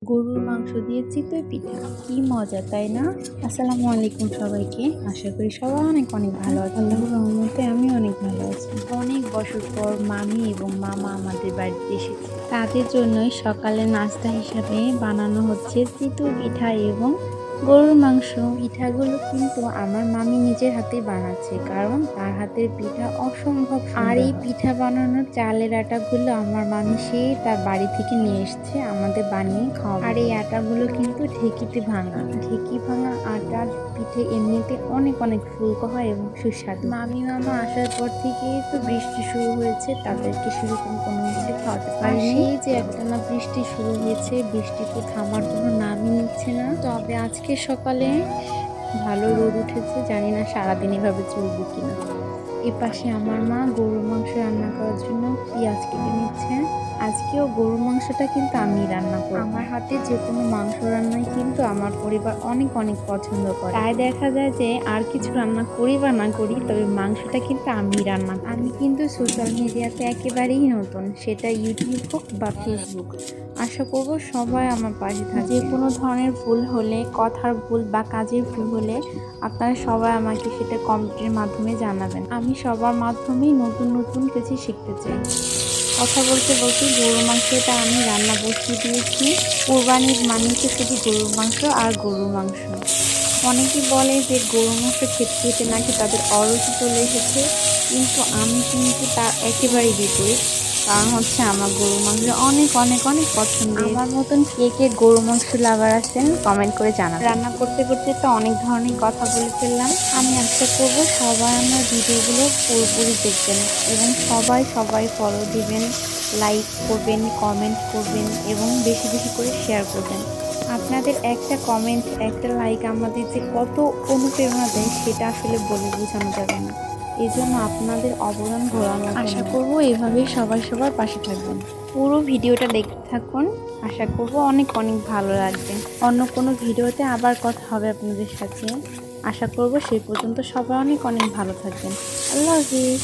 গরুর মাংস দিয়ে চিতই পিঠা, কি মজা তাই না? আসসালামু আলাইকুম সবাইকে। আশা করি সবাই অনেক অনেক ভালো আছে। আল্লাহর রহমতে আমি অনেক ভালো আছি। অনেক বছর পর মামি এবং মামা আমাদের বাড়িতে এসেছে, তাদের জন্যই সকালে নাস্তা হিসাবে বানানো হচ্ছে চিতই পিঠা এবং গরুর মাংস। পিঠাগুলো কিন্তু আমার মামি নিজের হাতেই বানাচ্ছে, কারণ তার হাতের পিঠা অসম্ভব সুন্দর। আর এই পিঠা বানানোর চালের আটাগুলো আমার মামি সেই তার বাড়ি থেকে নিয়ে এসছে আমাদের বানিয়ে খাওয়া। আর এই আটাগুলো কিন্তু ঢেঁকিতে ভাঙা, ঢেঁকি ভাঙা আটার পিঠে এমনিতে অনেক অনেক ফুলকো হয় এবং সুস্বাদু। মামি মামা আসার পর থেকেই তো বৃষ্টি শুরু হয়েছে, তাদেরকে সেরকম কোনো কিছু খাওয়াতে পারিনি। সেই যে একটানা বৃষ্টি শুরু হয়েছে, বৃষ্টি তো থামার কোনো নামই নিচ্ছে না। তবে আজকে সকালে ভালো রোদ উঠেছে, জানি না সারাদিন এভাবে চলবে কিনা। এপাশে আমার মা গরুর মাংস রান্না করার জন্য পেঁয়াজ কেটে নিচ্ছে। আজকেও গরুর মাংসটা কিন্তু আমি রান্না করব। আমার হাতে যে কোনো মাংস রান্নাই কিন্তু আমার পরিবার অনেক অনেক পছন্দ করে। তাই দেখা যায় যে আর কিছু রান্না করি বা না করি, তবে মাংসটা কিন্তু আমি রান্না করি। আমি কিন্তু সোশ্যাল মিডিয়াতে একেবারেই নতুন, সেটা ইউটিউব হোক বা ফেসবুক। আশা করব সবাই আমার পাশে থাকবে। যে কোনো ধরনের ভুল হলে, কথার ভুল বা কাজের ভুল হলে আপনারা সবাই আমাকে সেটা কমেন্টের মাধ্যমে জানাবেন। আমি সবার মাধ্যমেই নতুন নতুন কিছু শিখতে চাই। কথা বলতে বলতে গরুর মাংসটা আমি রান্না বসিয়ে দিয়েছি। কোরবানির মানেই তো শুধু গরুর মাংস আর গরুর মাংস। অনেকেই বলে যে গরুর মাংস খেতে খেতে নাকি তাদের অরুচি চলে এসেছে, কিন্তু আমি কিন্তু তার একেবারেই বিপরীত। কারণ হচ্ছে আমার গরুর মাংস অনেক অনেক অনেক পছন্দ। আমার মতন কে কে গরুর মাংস লাভার আছেন কমেন্ট করে জানাবেন। রান্না করতে করতে তো অনেক ধরনের কথা বলে ফেললাম। আমি আশা করব সবাই আমার ভিডিওগুলো পুরোপুরি দেখবেন এবং সবাই ফলো দিবেন, লাইক করবেন, কমেন্ট করবেন এবং বেশি বেশি করে শেয়ার করবেন। আপনাদের একটা কমেন্ট, একটা লাইক আমাদের যে কত অনুপ্রেরণা দেয় সেটা আসলে বলে বোঝানো যাবে না। এই জন্য আপনাদের অবদান ঘোরানো। আশা করব এভাবেই সবাই সবার পাশে থাকবেন। পুরো ভিডিওটা দেখতে থাকুন, আশা করব অনেক অনেক ভালো লাগবে। অন্য কোনো ভিডিওতে আবার কথা হবে আপনাদের সাথে। আশা করব সেই পর্যন্ত সবাই অনেক অনেক ভালো থাকবেন। আল্লাহ হাফিজ।